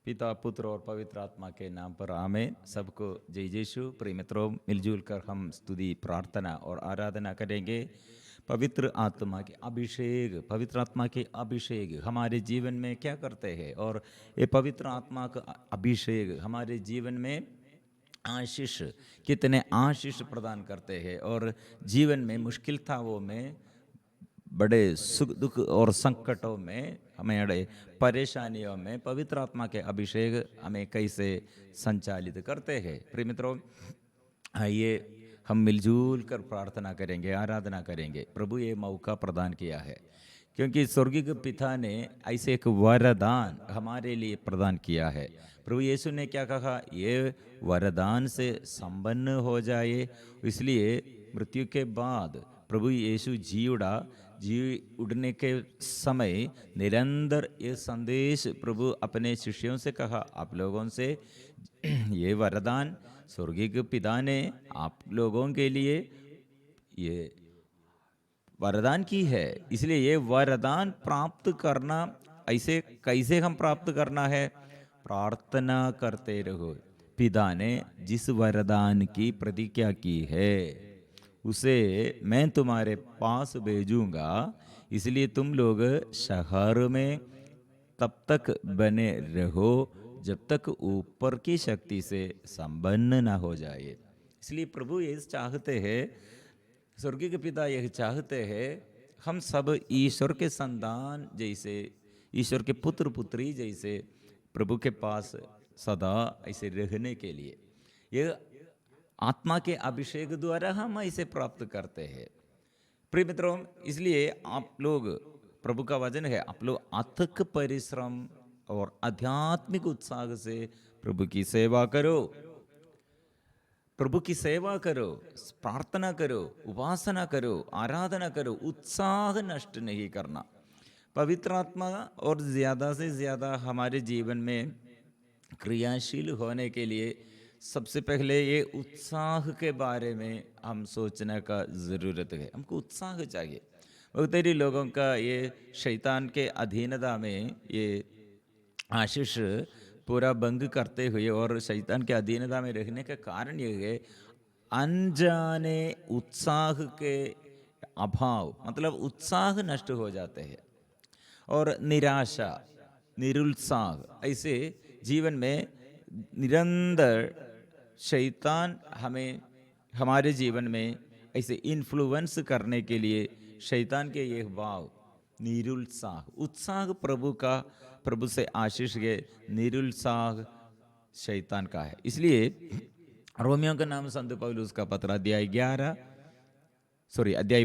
पिता पुत्र और पवित्र आत्मा के नाम पर आमीन। सबको जय यीशु। प्रिय मित्रों, मिलजुल कर हम स्तुति प्रार्थना और आराधना करेंगे। पवित्र आत्मा के अभिषेक हमारे जीवन में क्या करते हैं, और ये पवित्र आत्मा का अभिषेक हमारे जीवन में आशीष, कितने आशीष प्रदान करते हैं, और जीवन में मुश्किलताओं में, बड़े सुख दुख और संकटों में, हमें परेशानियों में पवित्र आत्मा के अभिषेक हमें कैसे संचालित करते हैं। प्रिय मित्रों, आइए हम मिलजुल कर प्रार्थना करेंगे, आराधना करेंगे। प्रभु ये मौका प्रदान किया है क्योंकि स्वर्गीय पिता ने ऐसे एक वरदान हमारे लिए प्रदान किया है। प्रभु यीशु ने क्या कहा? ये वरदान से संपन्न हो जाए। इसलिए मृत्यु के बाद प्रभु यीशु जी उड़ने के समय निरंतर ये संदेश प्रभु अपने शिष्यों से कहा, आप लोगों से ये वरदान स्वर्गीय पिता ने आप लोगों के लिए ये वरदान की है। इसलिए ये वरदान प्राप्त करना, ऐसे कैसे हम प्राप्त करना है? प्रार्थना करते रहो। पिता ने जिस वरदान की प्रतिज्ञा की है उसे मैं तुम्हारे पास भेजूंगा, इसलिए तुम लोग शहर में तब तक बने रहो जब तक ऊपर की शक्ति से संपन्न ना हो जाए। इसलिए प्रभु ये चाहते हैं, स्वर्गीय पिता यह चाहते हैं, हम सब ईश्वर के संतान जैसे, ईश्वर के पुत्र पुत्री जैसे प्रभु के पास सदा ऐसे रहने के लिए यह आत्मा के अभिषेक द्वारा हम इसे प्राप्त करते हैं। प्रिय मित्रों, इसलिए आप लोग, प्रभु का वचन है, आप लोग अथक परिश्रम और आध्यात्मिक उत्साह से प्रभु की सेवा करो। प्रभु की सेवा करो, प्रार्थना करो, उपासना करो, आराधना करो, उत्साह नष्ट नहीं करना। पवित्र आत्मा और ज़्यादा से ज़्यादा हमारे जीवन में क्रियाशील होने के लिए सबसे पहले ये उत्साह के बारे में हम सोचने का ज़रूरत है। हमको उत्साह चाहिए। बहुत सारे लोगों का ये शैतान के अधीनता में ये आशीष पूरा भंग करते हुए और शैतान के अधीनता में रहने का कारण ये है, अनजाने उत्साह के अभाव, मतलब उत्साह नष्ट हो जाते हैं और निराशा, निरुत्साह, ऐसे जीवन में निरंतर शैतान हमें, हमारे जीवन में ऐसे इन्फ्लुएंस करने के लिए शैतान के ये भाव, निरुत्साह, उत्साह प्रभु से आशीष के, निरुत्साह शैतान का है। इसलिए रोमियो का नाम संत पौलुस का पत्र अध्याय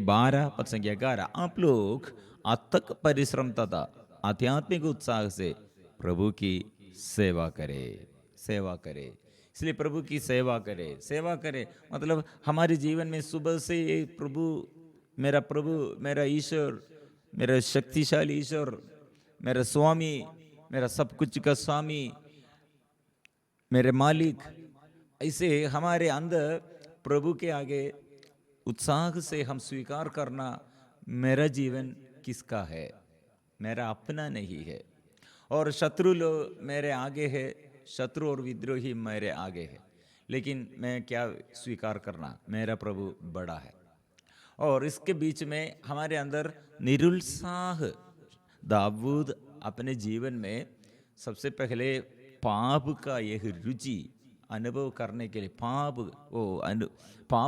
12 पद संख्या 11, आप लोग अथक परिश्रम तथा आध्यात्मिक उत्साह से प्रभु की सेवा करे। इसलिए प्रभु की सेवा करे मतलब हमारे जीवन में सुबह से ये प्रभु, मेरा ईश्वर, मेरा शक्तिशाली ईश्वर, मेरा स्वामी, मेरा सब कुछ का स्वामी, मेरे मालिक, ऐसे हमारे अंदर प्रभु के आगे उत्साह से हम स्वीकार करना, मेरा जीवन किसका है? मेरा अपना नहीं है। और शत्रु लोग मेरे आगे है, शत्रु और विद्रोही मेरे आगे है, लेकिन मैं क्या स्वीकार करना? मेरा प्रभु बड़ा है। और इसके बीच में हमारे अंदर निरुत्साह, दाऊद अपने जीवन में सबसे पहले पाप का यह रुचि अनुभव करने के लिए पाप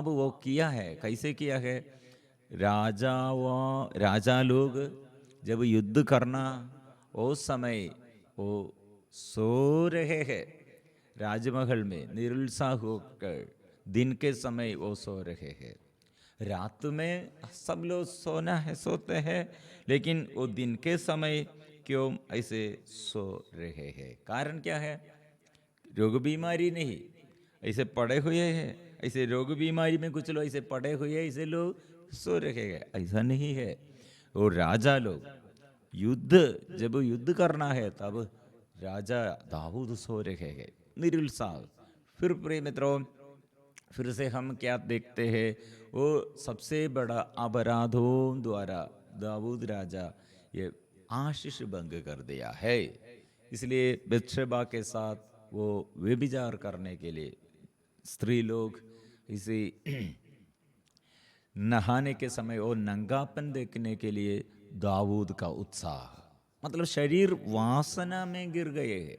वो किया है। कैसे किया है? राजा लोग जब युद्ध करना, उस समय वो सो रहे हैं राजमहल में निरुत्साह होकर, दिन के समय वो सो रहे हैं। रात में सब लोग सोते हैं, लेकिन वो दिन के समय क्यों ऐसे सो रहे हैं? कारण क्या है? रोग बीमारी नहीं, ऐसे पड़े हुए हैं, ऐसे रोग बीमारी में कुछ लोग ऐसे पड़े हुए हैं, ऐसे लोग सो रहे हैं, ऐसा नहीं है। वो राजा लोग जब युद्ध करना है तब राजा दाऊद सो रहे हैं, निरुत्साह। फिर प्रिय मित्रों, फिर से हम क्या देखते हैं? वो सबसे बड़ा अपराधों द्वारा दाऊद राजा ये आशीष भंग कर दिया है। इसलिए बत्शेबा के साथ वो व्यभिचार करने के लिए स्त्री लोग इसे नहाने के समय वो नंगापन देखने के लिए दाऊद का उत्साह, मतलब शरीर वासना में गिर गए हैं।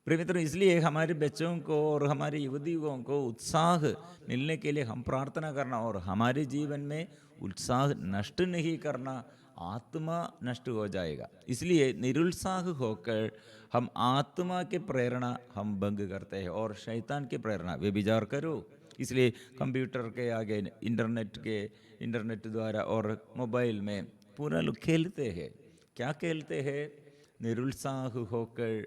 प्रिय मित्रों, इसलिए हमारे बच्चों को और हमारे युवतियों को उत्साह मिलने के लिए हम प्रार्थना करना, और हमारे जीवन में उत्साह नष्ट नहीं करना, आत्मा नष्ट हो जाएगा। इसलिए निरुत्साह होकर हम आत्मा के प्रेरणा हम भंग करते हैं और शैतान की प्रेरणा व्यभिचार करो। इसलिए कंप्यूटर के आगे इंटरनेट द्वारा और मोबाइल में पूरा लोग खेलते हैं। क्या खेलते हैं? निरुत्साह होकर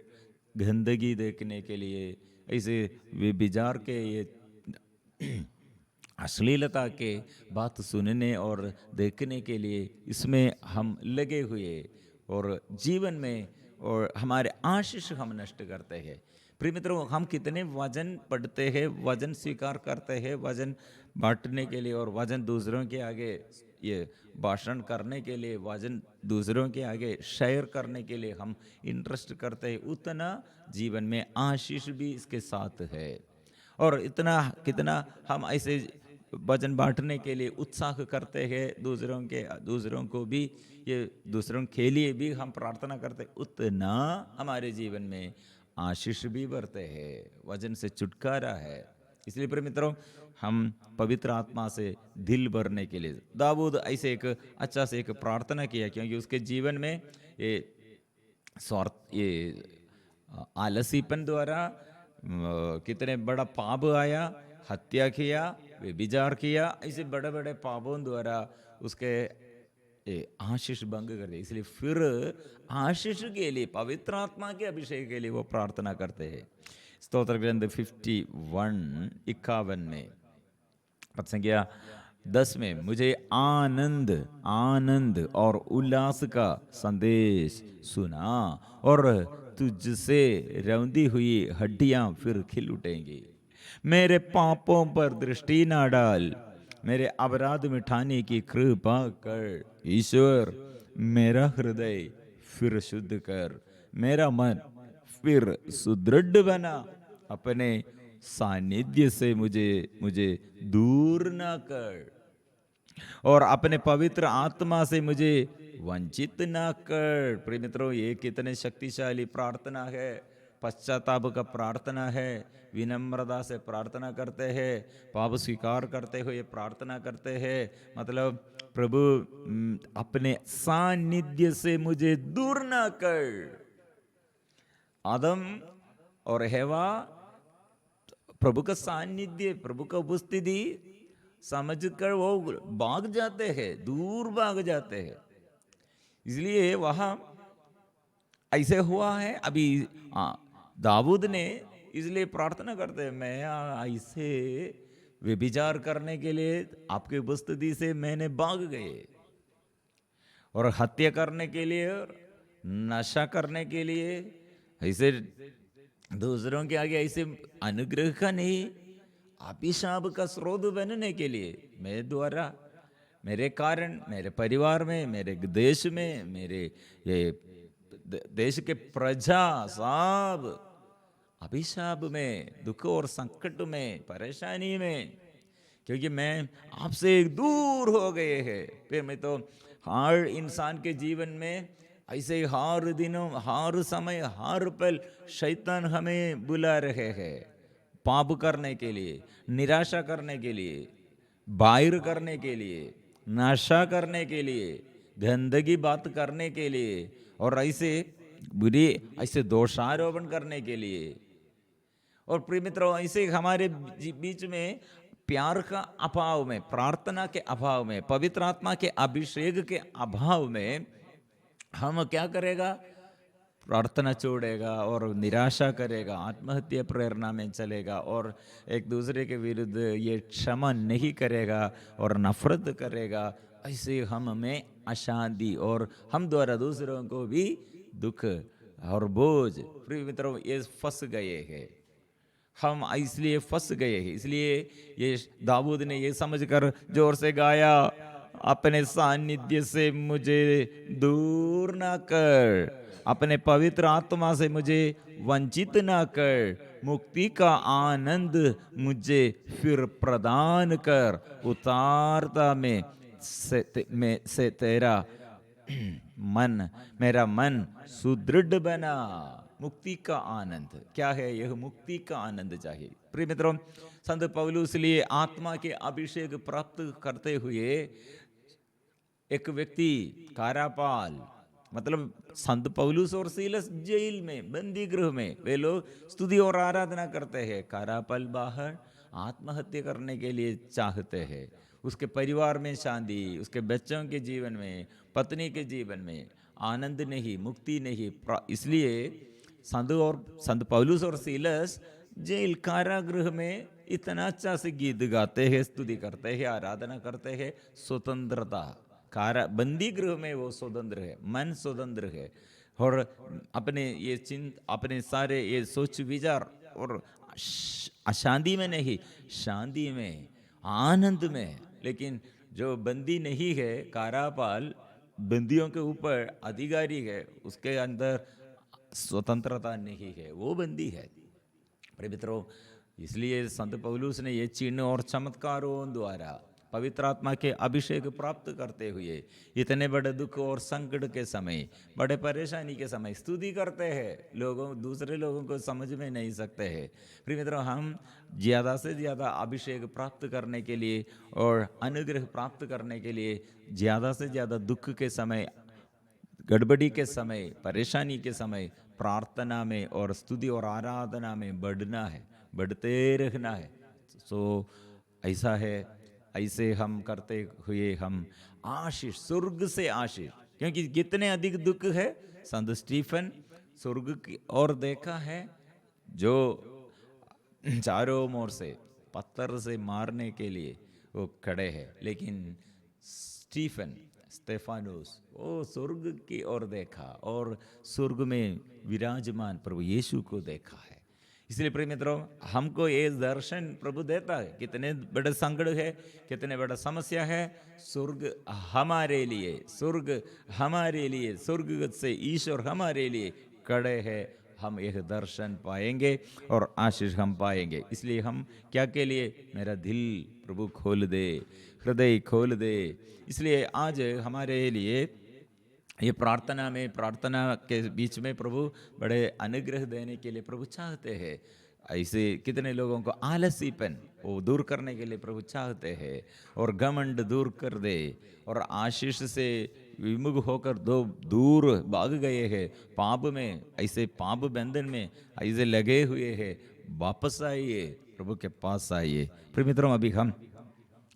गंदगी देखने के लिए, ऐसे व्यभिचार के ये अश्लीलता के बात सुनने और देखने के लिए इसमें हम लगे हुए, और जीवन में और हमारे आशीष हम नष्ट करते हैं। प्रिय मित्रों, हम कितने वजन पढ़ते हैं, वजन स्वीकार करते हैं, वजन बांटने के लिए और वजन दूसरों के आगे ये भाषण करने के लिए, वजन दूसरों के आगे शेयर करने के लिए हम इंटरेस्ट करते हैं, उतना जीवन में आशीष भी इसके साथ है। और इतना कितना हम ऐसे वजन बांटने के लिए उत्साह करते हैं, दूसरों को भी ये दूसरों के लिए भी हम प्रार्थना करते हैं, उतना हमारे जीवन में आशीष भी बढ़ते हैं, वजन से छुटकारा है। इसलिए प्रिय मित्रों, हम पवित्र आत्मा से दिल भरने के लिए दाऊद ऐसे एक अच्छा से एक प्रार्थना किया, क्योंकि उसके जीवन में ये आलसीपन द्वारा कितने बड़ा पाप आया, हत्या किया, व्यभिचार किया, ऐसे बड़े बड़े पापों द्वारा उसके आशीष भंग कर दिया। इसलिए फिर आशीष के लिए, पवित्र आत्मा के अभिषेक के लिए वो प्रार्थना करते हैं। स्तोत्र ग्रंथ 51 में पद संख्या 10 में, मुझे आनंद और उल्लास का संदेश सुना, और तुझसे रौंदी हुई हड्डियां फिर खिल उठेंगी। मेरे पापों पर दृष्टि ना डाल, मेरे अपराध मिटाने की कृपा कर। ईश्वर, मेरा हृदय फिर शुद्ध कर, मेरा मन फिर सुदृढ़ बना, अपने सानिध्य से मुझे दूर ना कर, और अपने पवित्र आत्मा से मुझे वंचित ना कर। प्रिय मित्रों, ये कितने शक्तिशाली प्रार्थना है, पश्चाताप का प्रार्थना है, विनम्रता से प्रार्थना करते हैं, पाप स्वीकार करते हुए प्रार्थना करते हैं। मतलब प्रभु अपने सानिध्य से मुझे दूर ना कर। आदम और हेवा प्रभु का सानिध्य, प्रभु का उपस्थिति समझकर वो भाग जाते हैं, दूर भाग जाते हैं। इसलिए वहां ऐसे हुआ है। अभी दाऊद ने इसलिए प्रार्थना करते हैं, मैं ऐसे व्यभिचार करने के लिए आपकी उपस्थिति से मैंने भाग गए, और हत्या करने के लिए, नशा करने के लिए, ऐसे दूसरों के आगे ऐसे अनुग्रह का नहीं, अभिशाप का स्रोत बनने के लिए, मेरे द्वारा, मेरे कारण, मेरे परिवार में, मेरे देश में, मेरे ये देश के प्रजा सब अभिशाप में, दुख और संकट में, परेशानी में, क्योंकि मैं आपसे दूर हो गए हैं। फिर मैं तो हर इंसान के जीवन में ऐसे हर दिनों, हर समय, हर पल शैतान हमें बुला रहे हैं, पाप करने के लिए, निराशा करने के लिए, बाहर करने के लिए, नशा करने के लिए, गंदगी बात करने के लिए, और ऐसे बुरी ऐसे दोषारोपण करने के लिए। और प्रिय मित्रों, ऐसे हमारे बीच में प्यार का अभाव में, प्रार्थना के अभाव में, पवित्र आत्मा के अभिषेक के अभाव में हम क्या करेगा? प्रार्थना छोड़ेगा और निराशा करेगा, आत्महत्या प्रेरणा में चलेगा, और एक दूसरे के विरुद्ध ये क्षमा नहीं करेगा और नफरत करेगा। ऐसे हम में अशांति, और हम द्वारा दूसरों को भी दुख और बोझ। प्रिय मित्रों, ये फंस गए हैं, हम इसलिए फंस गए हैं। इसलिए ये दाऊद ने ये समझकर जोर से गाया, अपने सानिध्य से मुझे दूर ना कर, अपने पवित्र आत्मा से मुझे वंचित ना कर, मुक्ति का आनंद मुझे फिर प्रदान कर, उतारता से तेरा मन, मेरा मन सुदृढ़ बना। मुक्ति का आनंद क्या है? यह मुक्ति का आनंद चाहिए। प्रिय मित्रों, संत पौलुस लिए आत्मा के अभिषेक प्राप्त करते हुए एक व्यक्ति कारापाल, मतलब संत पौलुस और सीलस जेल में, बंदी गृह में, वे लोग स्तुति और आराधना करते हैं। कारापाल बाहर आत्महत्या करने के लिए चाहते हैं। उसके परिवार में शांति, उसके बच्चों के जीवन में, पत्नी के जीवन में आनंद नहीं, मुक्ति नहीं। इसलिए संत पौलुस और सीलस जेल कारागृह में इतना अच्छा से गीत गाते हैं, स्तुति करते हैं, आराधना करते हैं। स्वतंत्रता, बंदी गृह में वो स्वतंत्र है, मन स्वतंत्र है, और अपने ये अपने सारे ये सोच विचार और अशांति में नहीं, शांति में, आनंद में। लेकिन जो बंदी नहीं है, कारापाल बंदियों के ऊपर अधिकारी है, उसके अंदर स्वतंत्रता नहीं है, वो बंदी है। प्रिय मित्रों, इसलिए संत पौलुस ने ये चिन्ह और चमत्कारों द्वारा पवित्र आत्मा के अभिषेक प्राप्त करते हुए इतने बड़े दुख और संकट के समय, बड़े परेशानी के समय स्तुति करते हैं। दूसरे लोगों को समझ में नहीं सकते हैं। प्रिय मित्रों, हम ज़्यादा से ज़्यादा अभिषेक प्राप्त करने के लिए और अनुग्रह प्राप्त करने के लिए ज़्यादा से ज़्यादा दुख के समय, गड़बड़ी के समय, परेशानी के समय प्रार्थना में और स्तुति और आराधना में बढ़ना है, बढ़ते रहना है। ऐसा है, ऐसे हम करते हुए हम आशीष, स्वर्ग से आशीष, क्योंकि कितने अधिक दुख है। संत स्टीफन स्वर्ग की ओर देखा है, जो चारों ओर से पत्थर से मारने के लिए वो खड़े हैं, लेकिन स्टेफानोस वो स्वर्ग की ओर देखा और स्वर्ग में विराजमान प्रभु यीशु को देखा है। इसलिए प्रिय मित्रों, हमको ये दर्शन प्रभु देता है। कितने बड़े संकट है, कितने बड़ा समस्या है, स्वर्ग हमारे लिए, स्वर्ग हमारे लिए, स्वर्ग से ईश्वर हमारे लिए खड़े हैं। हम यह दर्शन पाएंगे और आशीष हम पाएंगे। इसलिए हम क्या के लिए, मेरा दिल प्रभु खोल दे, हृदय खोल दे। इसलिए आज हमारे लिए ये प्रार्थना के बीच में प्रभु बड़े अनुग्रह देने के लिए प्रभु चाहते हैं। ऐसे कितने लोगों को आलसीपन वो दूर करने के लिए प्रभु चाहते हैं, और घमंड दूर कर दे, और आशीष से विमुख होकर दूर भाग गए हैं, पाप में, ऐसे पाप बंधन में ऐसे लगे हुए हैं, वापस आइए, प्रभु के पास आइए। प्रिय मित्रों, अभी हम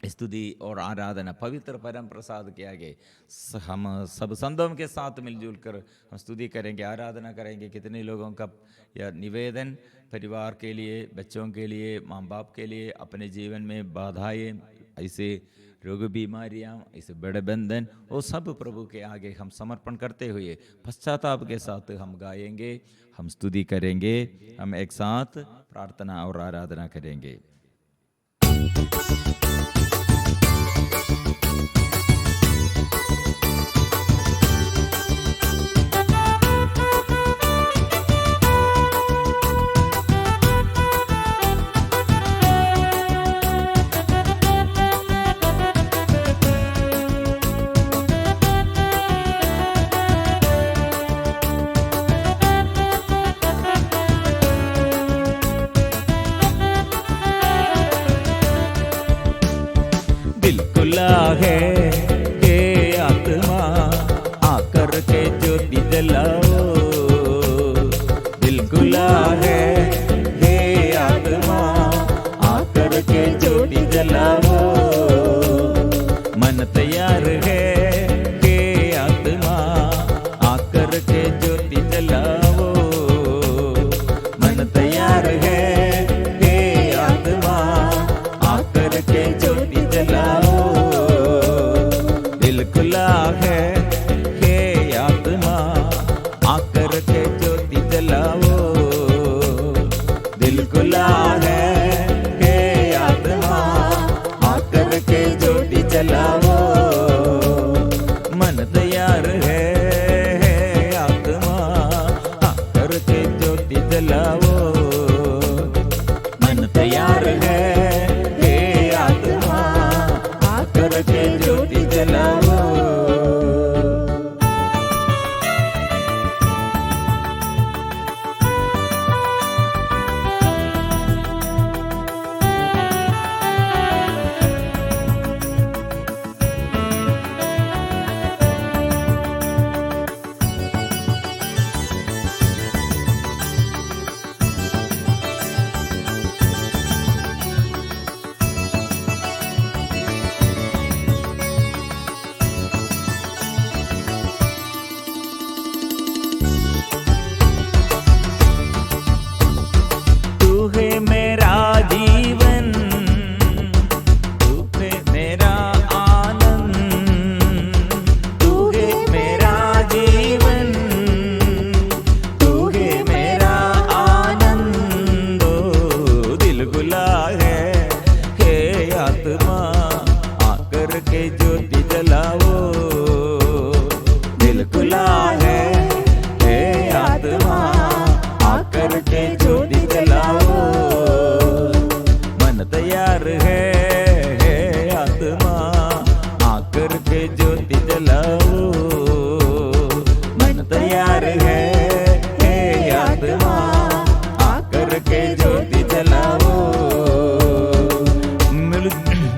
स्तुति और आराधना पवित्र परम प्रसाद के आगे हम सब संतों के साथ मिलजुल कर हम स्तुति करेंगे, आराधना करेंगे। कितने लोगों का यह निवेदन परिवार के लिए, बच्चों के लिए, माँ बाप के लिए, अपने जीवन में बाधाएं, ऐसे रोग बीमारियां, ऐसे बड़े बंधन, वो सब प्रभु के आगे हम समर्पण करते हुए पश्चाताप के साथ हम गाएंगे, हम स्तुति करेंगे, हम एक साथ प्रार्थना और आराधना करेंगे। दिल खुला है हे आत्मा, के ज्योति जलाओ, मन तैयार है हे आत्मा आकर के ज्योति जलाओ।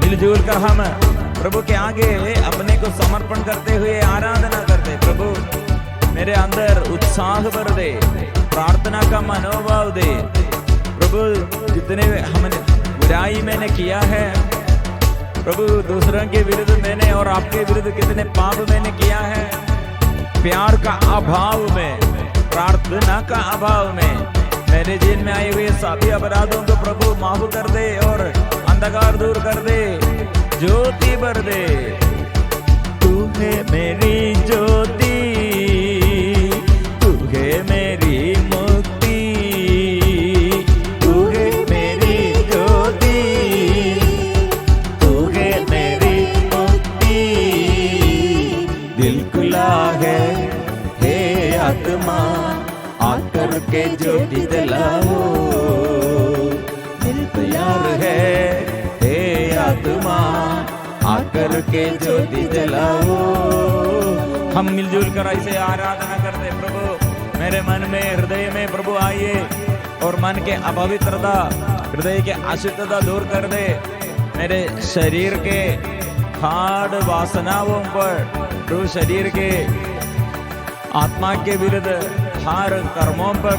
मिलजुल कर हम प्रभु के आगे अपने को समर्पण करते हुए आराधना करते। प्रभु मेरे अंदर उत्साह भर दे, प्रार्थना का मनोभाव दे। प्रभु जितने हमने बुराई मैंने किया है प्रभु, दूसरों के विरुद्ध मैंने और आपके विरुद्ध कितने पाप मैंने किया है, प्यार का अभाव में, प्रार्थना का अभाव में मेरे जीवन में आए हुए सभी अपराधों को प्रभु माफ कर दे और अंधकार दूर कर दे, ज्योति भर दे। तू है मेरी ज्योति, तू है मेरी मुक्ति, तू है मेरी ज्योति, तू है मेरी मुक्ति। दिल खुला है हे आत्मा आकर के ज्योति जलाओ, दिल तैयार है हे आत्मा आकर के ज्योति जलाओ। हम मिलजुल कर ऐसे आराधना करते। प्रभु मेरे मन में, हृदय में प्रभु आइए और मन के अपवित्रता, हृदय के अशुद्धता दूर कर दे। मेरे शरीर के हाड़ वासनाओं पर, प्रभु शरीर के आत्मा के विरुद्ध हर कर्मों पर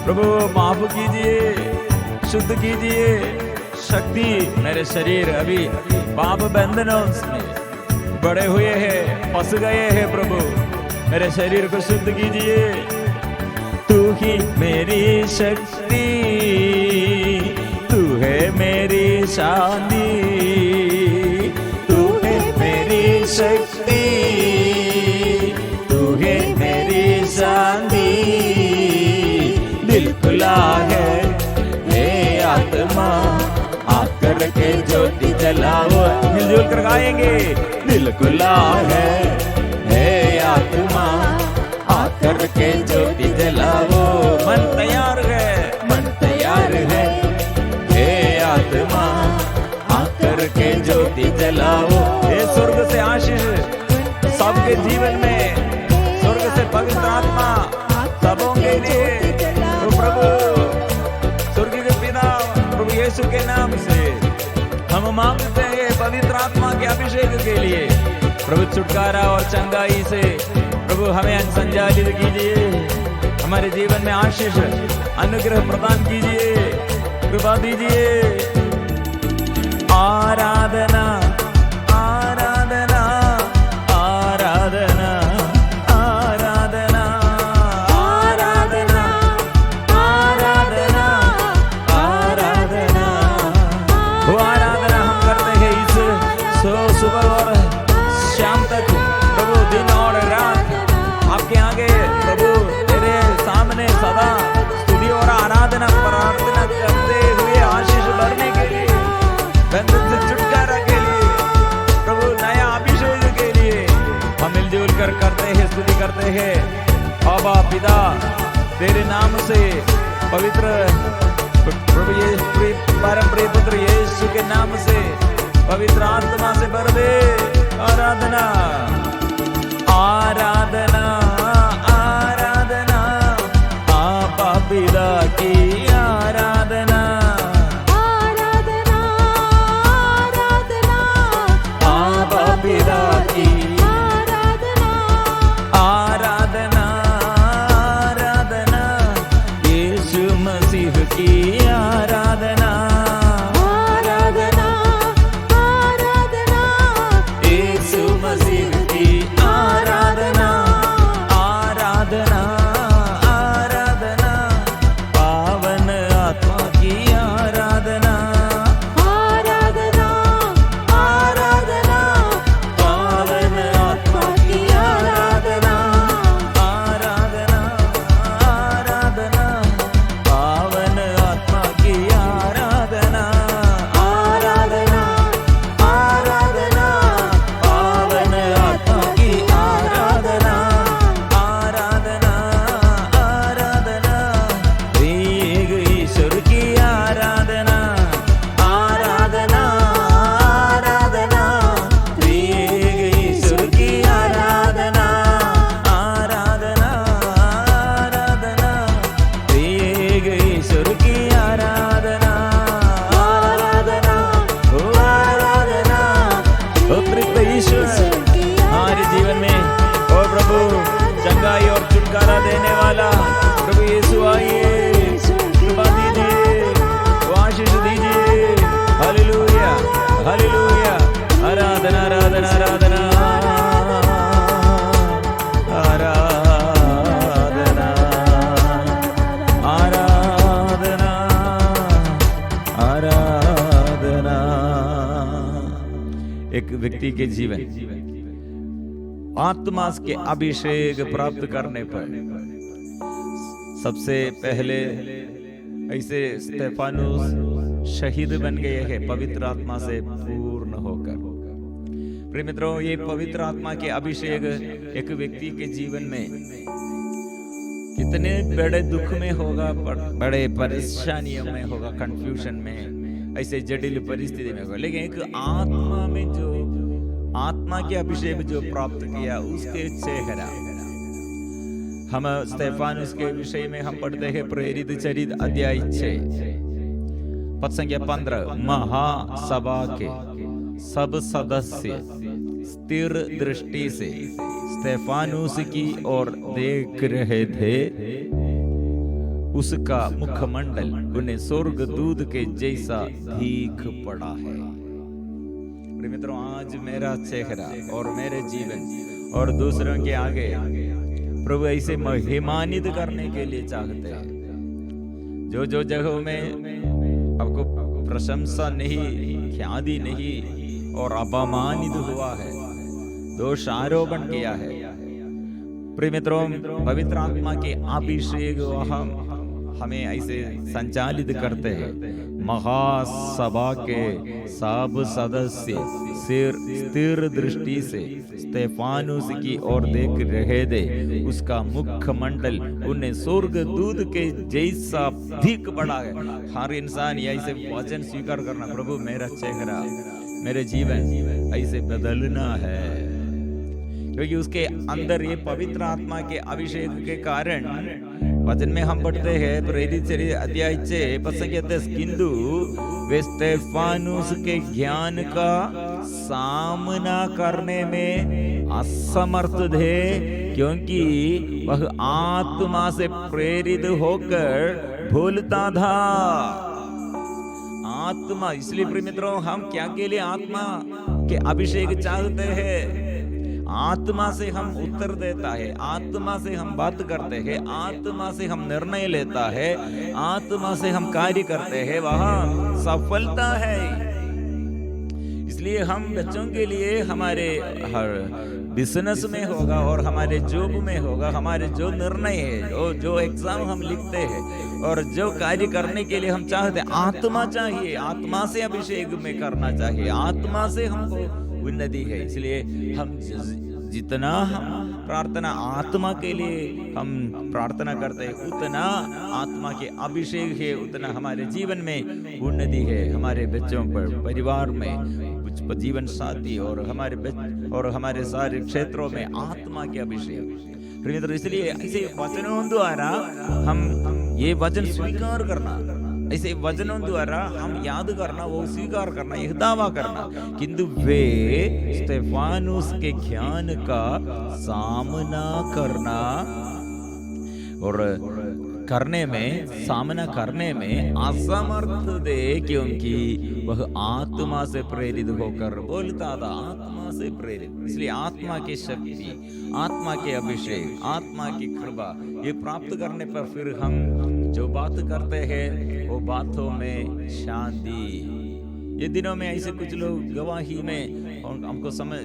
प्रभु माफ कीजिए, शुद्ध कीजिए। शक्ति मेरे शरीर अभी पाप बंधनों में बड़े हुए हैं, फंस गए हैं। प्रभु मेरे शरीर को शुद्ध कीजिए। तू ही मेरी शक्ति, तू है मेरी शांति, तू है मेरी शक्ति, तू है मेरी शांति। दिल खुला है हे आत्मा आकर के ज्योति जलाओ। मिलजुल कर गाएंगे। दिल खुला है हे आत्मा आकर के ज्योति जलाओ। मन तैयार है, मन तैयार है हे आत्मा आकर के ज्योति जलाओ। हे स्वर्ग से आशीष सबके जीवन में, स्वर्ग से पवित्र आत्मा सबों के लिए। तो प्रभु स्वर्ग के पिता प्रभु यीशु के नाम से हम मांगते हैं पवित्र आत्मा के अभिषेक के लिए। प्रभु छुटकारा और चंगाई से प्रभु हमें संचालित कीजिए। हमारे जीवन में आशीष अनुग्रह प्रदान कीजिए, कृपा दीजिए। आराधना आराधना आराधना आराधना आराधना आराधना आराधना। वो आराधना हम करते हैं इस सुबह और शाम तक। प्रभु दिन और रात आपके आगे प्रभु तेरे सामने सदा स्तुति और आराधना प्रार्थना करते हुए आशीष भरने के लिए, बंधन से छुटकारा के लिए, प्रभु नया अभिषेक के लिए हम मिलजुल कर करते हैं, स्तुति करते हैं। बाबा पिता तेरे नाम से पवित्र प्रभु ये परम प्रिय पुत्र यीशु के नाम से पवित्र आत्मा से भर दे। आराधना आराधना आराधना आपा पिता की आराधना आराधना आराधना आपा पिता की आराधना आराधना आराधना यीशु मसीह की आराधना आराधना आराधना यीशु मसीह की आराधना आराधना आराधना पावन आत्मा की आराधना आराधना आराधना पावन आत्मा की आराधना आराधना आराधना पावन आत्मा की आराधना आराधना आराधना पावन आत्मा की आराधना आराधना आराधना एक ईश्वर की आराधना आराधना आराधना एक ईश्वर की आराधना आराधना आराधना एक ईश्वर की आराधना आराधना ओ आराधना ओ तृप्त ईश्वर हमारे जीवन में ओ प्रभु चंगाई और छुटकारा देने वाला प्रभु यीशु आइए, कृपा दीजिए, वो आशीष दीजिए। हालेलुया हालेलुया आराधना आराधना आराधना आराधना आराधना आराधना। एक व्यक्ति के जीवन आत्मा के अभिषेक प्राप्त करने पर सबसे पहले ऐसे स्तेफानुस शहीद बन गए हैं पवित्र आत्मा से पूर्ण होकर। प्रिय मित्रों, ये पवित्र आत्मा के अभिषेक एक व्यक्ति के जीवन में कितने बड़े दुख में होगा, बड़े परेशानियों में होगा, कंफ्यूजन में, ऐसे जटिल परिस्थिति में होगा, लेकिन एक आत्मा में जो आत्मा के अभिषेक जो प्राप्त किया उसके चेहरा। हम स्तेफानुस के विषय में हम पढ़ते हैं प्रेरित चरित अध्याय 6 पद संख्या 15। महासभा के सब सदस्य स्थिर दृष्टि से स्तेफानुस की ओर देख रहे थे। उसका मुखमंडल उन्हें स्वर्गदूत के जैसा दिख पड़ा है। मित्रों, आज मेरा चेहरा और मेरे जीवन और दूसरों के आगे प्रभु ऐसे महिमानित करने के लिए चाहते हैं। जो जो जगहों में आपको प्रशंसा नहीं, ख्याति नहीं और अपमानित हुआ है, दोष आरोपण किया है, प्रिय मित्रों, पवित्र आत्मा के अभिषेक हमें ऐसे संचालित करते हैं। महासभा के सब सदस्य स्थिर दृष्टि से स्तेफानुस की ओर देख रहे थे। उसका मुखमंडल उन्हें स्वर्गदूत के जैसा दिख पड़ा है। हर इंसान ऐसे वचन स्वीकार करना, प्रभु मेरा चेहरा, मेरे जीवन ऐसे बदलना है, क्योंकि उसके अंदर ये पवित्र आत्मा के अभिषेक के कारण वचन में हम पढ़ते हैं प्रेरित चरित अध्याय 6 पद संख्या 10, किंतु वे स्तेफानुस के ज्ञान का सामना करने में असमर्थ थे, क्योंकि वह आत्मा से प्रेरित होकर बोलता था। आत्मा, इसलिए प्रिय मित्रों, हम क्या के लिए आत्मा के अभिषेक चाहते हैं? आत्मा से हम उत्तर देता है, आत्मा से हम बात करते हैं, आत्मा से हम निर्णय लेता है, आत्मा से हम कार्य करते हैं, वहां सफलता है। इसलिए हम बच्चों के लिए हमारे हर बिजनेस में होगा और हमारे जॉब में होगा, हमारे जो निर्णय है, जो एग्जाम हम लिखते हैं और जो कार्य करने के लिए हम चाहते हैं, आत्मा चाहिए, आत्मा से अभिषेक में करना चाहिए, आत्मा से हमको उन्नति है। इसलिए हम जितना हम प्रार्थना आत्मा के लिए हम प्रार्थना करते हैं, उतना आत्मा के अभिषेक है, उतना हमारे जीवन में उन्नति है, हमारे बच्चों पर, परिवार में, जीवन साथी और हमारे सारे क्षेत्रों में आत्मा के अभिषेक। मित्र, इसलिए ऐसे वचनों द्वारा हम ये वचन स्वीकार करना, ऐसे वचनों द्वारा हम याद करना, वो स्वीकार करना, यह दावा करना, किंतु वे स्तेफानुस के ज्ञान का सामना करना और सामना करने में असमर्थ थे, क्योंकि वह आत्मा से प्रेरित होकर बोलता था, आत्मा से प्रेरित। इसलिए आत्मा की शक्ति, आत्मा के अभिषेक, आत्मा की कृपा ये प्राप्त करने पर फिर हम जो बात करते हैं वो बातों में शांति। ये दिनों में ऐसे कुछ लोग गवाही में हमको समझ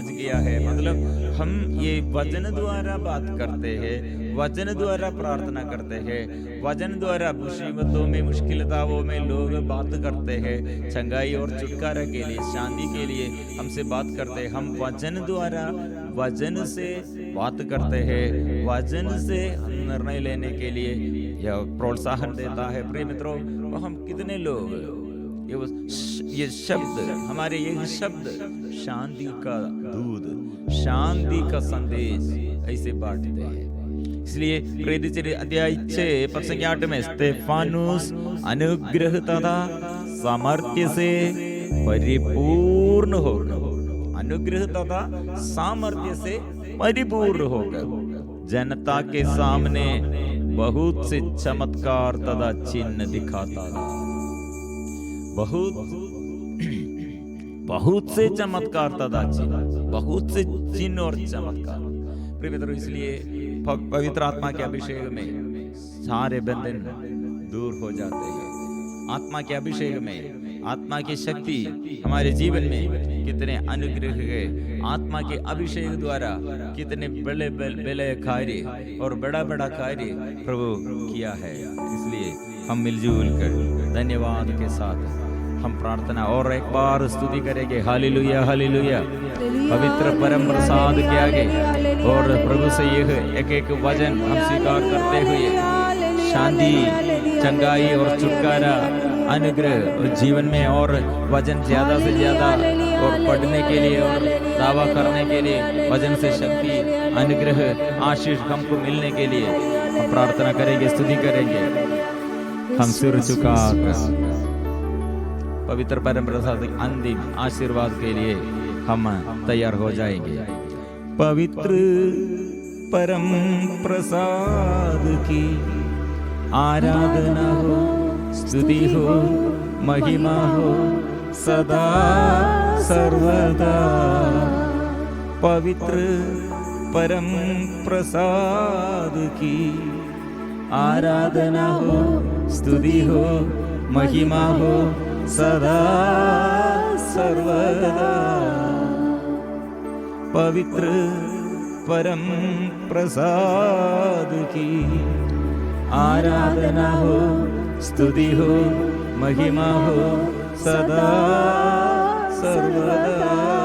गया है, मतलब हम ये वचन द्वारा बात करते हैं, वचन द्वारा प्रार्थना करते हैं, वचन द्वारा मुसीबतों में, मुश्किलताओं में लोग बात करते हैं, चंगाई और छुटकारा के लिए, शांति के लिए हमसे बात करते हैं। हम वचन द्वारा, वचन से बात करते हैं, वचन से निर्णय लेने के लिए यह प्रोत्साहन देता है। प्रिय मित्रों, हम कितने लोग ये शब्द, हमारे ये शब्द शांति का दूध, शांति का संदेश ऐसे बांटते हैं। इसलिए प्रेरित अध्याय 6 पद 8 में स्तेफानुस अनुग्रह तथा सामर्थ्य से परिपूर्ण होकर, अनुग्रह तथा सामर्थ्य से परिपूर्ण होकर जनता के सामने बहुत से चमत्कार तथा चिन्ह दिखाता था। बहुत से चमत्कार तथा चिन्ह, बहुत से चिन्ह और चमत्कार। प्रिय मित्रों, इसलिए पवित्र आत्मा के अभिषेक में सारे बंधन दूर हो जाते हैं। आत्मा के अभिषेक में आत्मा की शक्ति हमारे जीवन में कितने अनुग्रह है, आत्मा के अभिषेक द्वारा कितने बड़े बड़े कार्य और बड़ा बड़ा कार्य प्रभु किया है। इसलिए हम मिलजुल कर धन्यवाद के साथ हम प्रार्थना और एक बार स्तुति करेंगे। Hallelujah, hallelujah. पवित्र परम प्रसाद के आगे और प्रभु से यह एक एक वचन हम स्वीकार करते हुए शांति, चंगाई और छुटकारा, अनुग्रह और जीवन में और वचन ज्यादा से ज्यादा और पढ़ने के लिए और दावा करने के लिए, वचन से शक्ति, अनुग्रह, आशीष हमको मिलने के लिए हम प्रार्थना करेंगे, स्तुति करेंगे। हम सिर झुकाकर पवित्र परम प्रसाद अंतिम आशीर्वाद के लिए हम तैयार हो जाएंगे। पवित्र परम प्रसाद की आराधना हो, स्तुति हो, महिमा हो सदा सर्वदा। पवित्र परम प्रसाद की आराधना हो, स्तुति हो, महिमा हो सदा सर्वदा। पवित्र परम प्रसाद की आराधना हो, स्तुति हो, महिमा हो सदा सर्वदा।